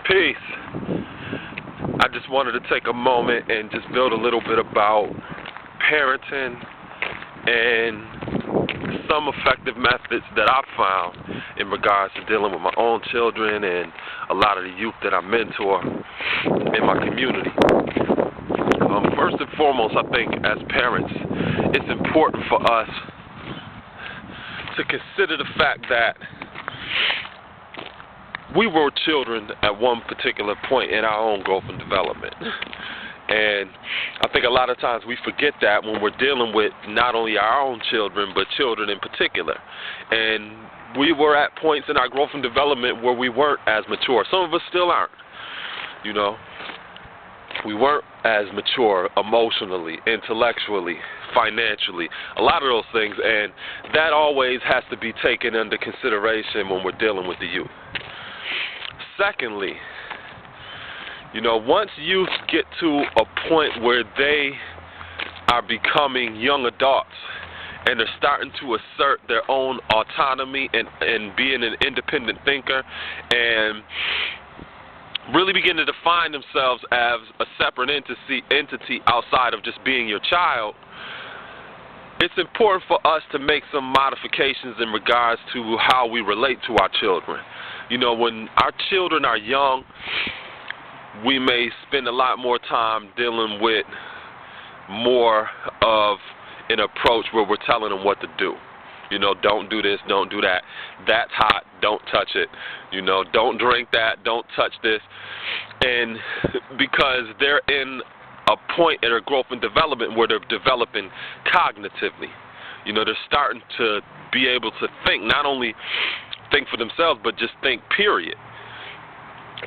Peace. I just wanted to take a moment and just build a little bit about parenting and some effective methods that I've found in regards to dealing with my own children and a lot of the youth that I mentor in my community. First and foremost, I think as parents, it's important for us to consider the fact that we were children at one particular point in our own growth and development. And I think a lot of times we forget that when we're dealing with not only our own children, but children in particular. And we were at points in our growth and development where we weren't as mature. Some of us still aren't, you know. We weren't as mature emotionally, intellectually, financially, a lot of those things. And that always has to be taken into consideration when we're dealing with the youth. Secondly, once youth get to a point where they are becoming young adults and they're starting to assert their own autonomy and being an independent thinker and really begin to define themselves as a separate entity outside of just being your child, it's important for us to make some modifications in regards to how we relate to our children. When our children are young, we may spend a lot more time dealing with more of an approach where we're telling them what to do. Don't do this, don't do that. That's hot, don't touch it. Don't drink that, don't touch this. And because they're in a point in their growth and development where they're developing cognitively. They're starting to be able to think, not only think for themselves, but just think, period.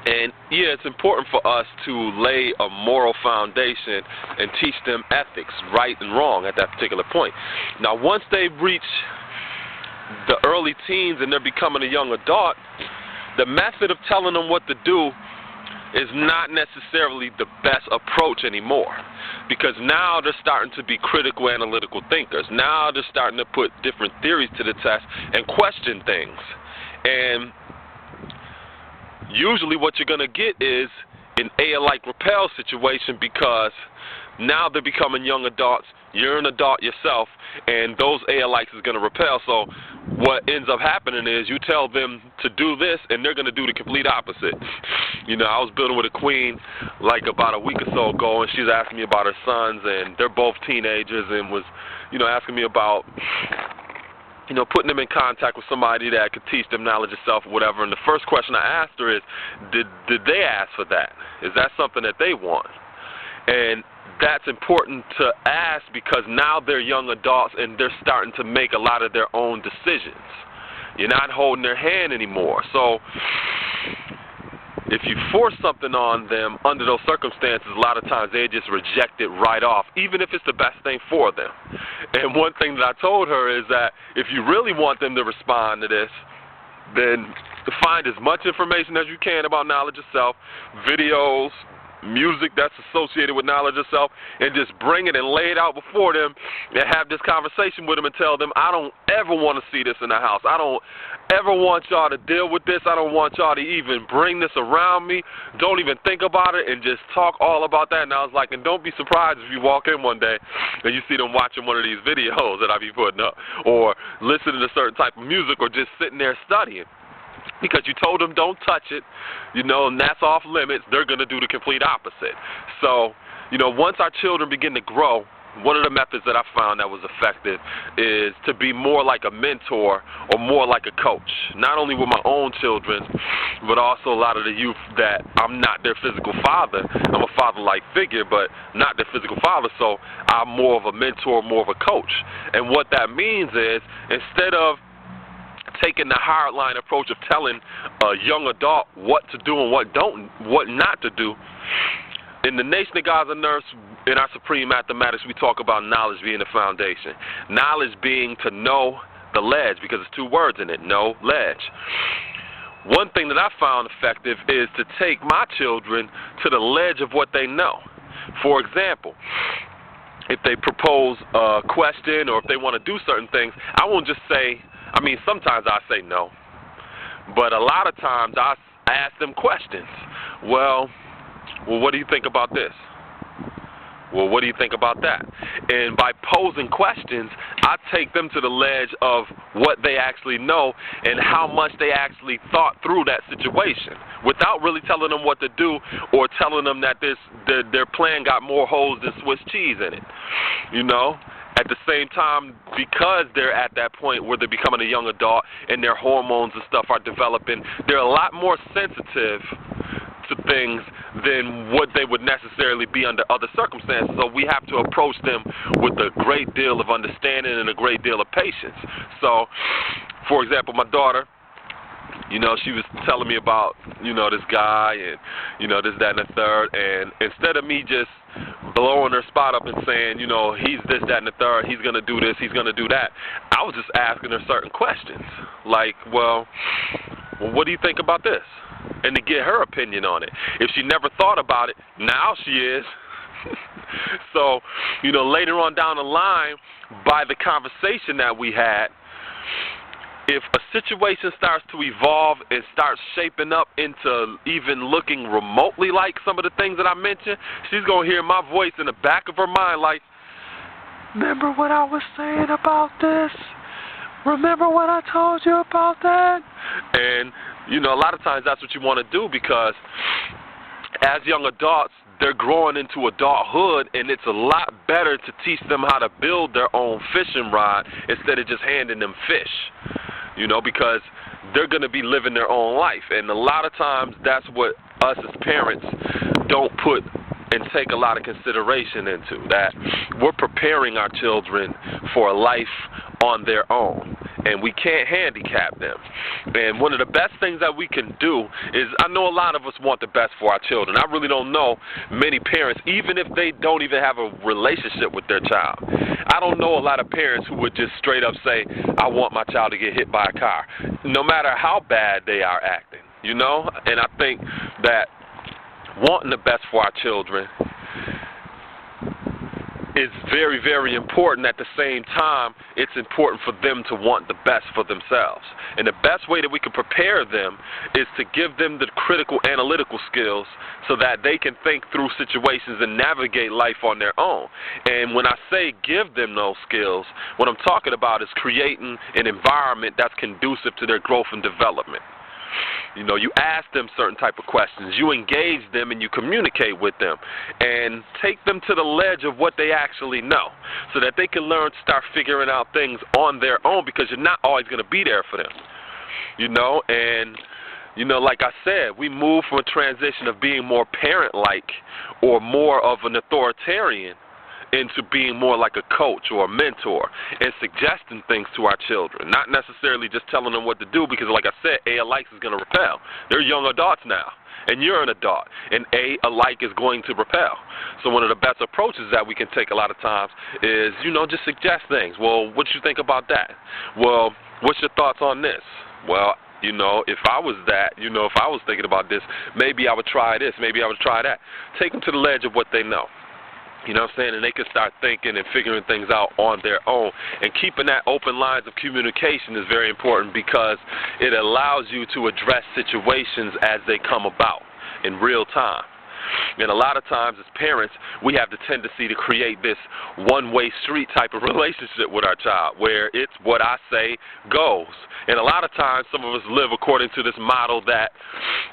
And yeah, it's important for us to lay a moral foundation and teach them ethics, right and wrong, at that particular point. Now, once they reach the early teens and they're becoming a young adult, the method of telling them what to do is not necessarily the best approach anymore, because now they're starting to be critical analytical thinkers. Now they're starting to put different theories to the test and question things. And usually what you're going to get is an A-like repel situation, because now they're becoming young adults, you're an adult yourself, and those A-likes is going to repel. So what ends up happening is you tell them to do this, and they're going to do the complete opposite. I was building with a queen like about a week or so ago, and she's asking me about her sons, and they're both teenagers, and was, asking me about putting them in contact with somebody that could teach them knowledge of self or whatever. And the first question I asked her is, did they ask for that? Is that something that they want? And that's important to ask, because now they're young adults and they're starting to make a lot of their own decisions. You're not holding their hand anymore. So if you force something on them under those circumstances, a lot of times they just reject it right off, even if it's the best thing for them. And one thing that I told her is that if you really want them to respond to this, then to find as much information as you can about knowledge of self, videos, music that's associated with knowledge of self, and just bring it and lay it out before them and have this conversation with them and tell them, I don't ever want to see this in the house. I don't ever want y'all to deal with this. I don't want y'all to even bring this around me. Don't even think about it, and just talk all about that. And I was like, and don't be surprised if you walk in one day and you see them watching one of these videos that I be putting up, or listening to certain type of music, or just sitting there studying. Because you told them don't touch it, and that's off limits, they're going to do the complete opposite. So, once our children begin to grow, one of the methods that I found that was effective is to be more like a mentor or more like a coach, not only with my own children, but also a lot of the youth that I'm not their physical father. I'm a father-like figure, but not their physical father, so I'm more of a mentor, more of a coach. And what that means is, instead of taking the hard line approach of telling a young adult what to do and what not to do, in the Nation of Gods and Earths, in our supreme mathematics, we talk about knowledge being the foundation. Knowledge being to know the ledge, because it's two words in it, know, ledge. One thing that I found effective is to take my children to the ledge of what they know. For example, if they propose a question or if they want to do certain things, I won't just say, sometimes I say no, but a lot of times I ask them questions. Well, what do you think about this? Well, what do you think about that? And by posing questions, I take them to the ledge of what they actually know and how much they actually thought through that situation without really telling them what to do or telling them that their plan got more holes than Swiss cheese in it. You know? At the same time, because they're at that point where they're becoming a young adult and their hormones and stuff are developing, they're a lot more sensitive to things than what they would necessarily be under other circumstances. So we have to approach them with a great deal of understanding and a great deal of patience. So, for example, my daughter, you know, she was telling me about, you know, this guy and, you know, this, that, and the third. And instead of me just blowing her spot up and saying, you know, he's this, that, and the third, he's going to do this, he's going to do that, I was just asking her certain questions. Like, well, what do you think about this? And to get her opinion on it. If she never thought about it, now she is. So, you know, later on down the line, by the conversation that we had, if a situation starts to evolve and starts shaping up into even looking remotely like some of the things that I mentioned, she's going to hear my voice in the back of her mind like, remember what I was saying about this? Remember what I told you about that? And, you know, a lot of times that's what you want to do because as young adults, they're growing into adulthood, and it's a lot better to teach them how to build their own fishing rod instead of just handing them fish, you know, because they're going to be living their own life. And a lot of times that's what us as parents don't put and take a lot of consideration into, that we're preparing our children for a life on their own, and we can't handicap them. And one of the best things that we can do is, I know a lot of us want the best for our children. I really don't know many parents, even if they don't even have a relationship with their child. I don't know a lot of parents who would just straight up say, I want my child to get hit by a car, no matter how bad they are acting, you know? And I think that wanting the best for our children is very, very important. At the same time, it's important for them to want the best for themselves. And the best way that we can prepare them is to give them the critical analytical skills so that they can think through situations and navigate life on their own. And when I say give them those skills, what I'm talking about is creating an environment that's conducive to their growth and development. You know, you ask them certain type of questions, you engage them, and you communicate with them, and take them to the ledge of what they actually know, so that they can learn to start figuring out things on their own, because you're not always going to be there for them. You know, and, you know, like I said, we move from a transition of being more parent-like or more of an authoritarian into being more like a coach or a mentor and suggesting things to our children, not necessarily just telling them what to do, because like I said, A alike is going to repel. They're young adults now, and you're an adult, and A alike is going to repel. So one of the best approaches that we can take a lot of times is, you know, just suggest things. Well, what you think about that? Well, what's your thoughts on this? Well, you know, if I was that, you know, if I was thinking about this, maybe I would try this, maybe I would try that. Take them to the ledge of what they know. You know what I'm saying? And they can start thinking and figuring things out on their own. And keeping that open lines of communication is very important, because it allows you to address situations as they come about in real time. And a lot of times as parents, we have the tendency to create this one-way street type of relationship with our child, where it's what I say goes. And a lot of times some of us live according to this model that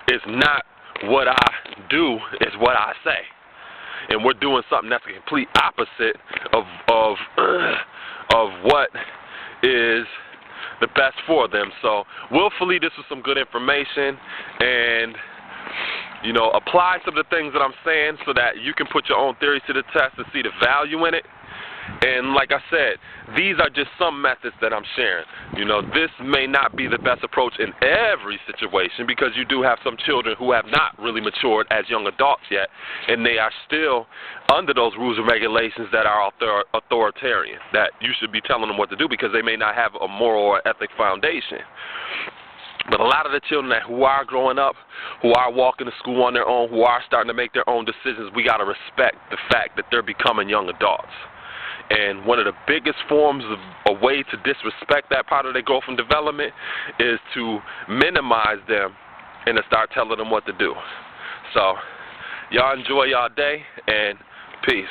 it's not what I do, it's what I say. And we're doing something that's the complete opposite of what is the best for them. So willfully, this was some good information, and, you know, apply some of the things that I'm saying so that you can put your own theories to the test and see the value in it. And like I said, these are just some methods that I'm sharing. You know, this may not be the best approach in every situation, because you do have some children who have not really matured as young adults yet, and they are still under those rules and regulations that are authoritarian, that you should be telling them what to do, because they may not have a moral or ethic foundation. But a lot of the children who are growing up, who are walking to school on their own, who are starting to make their own decisions, we got to respect the fact that they're becoming young adults. And one of the biggest forms of a way to disrespect that part of their growth and development is to minimize them and to start telling them what to do. So, y'all enjoy y'all day, and peace.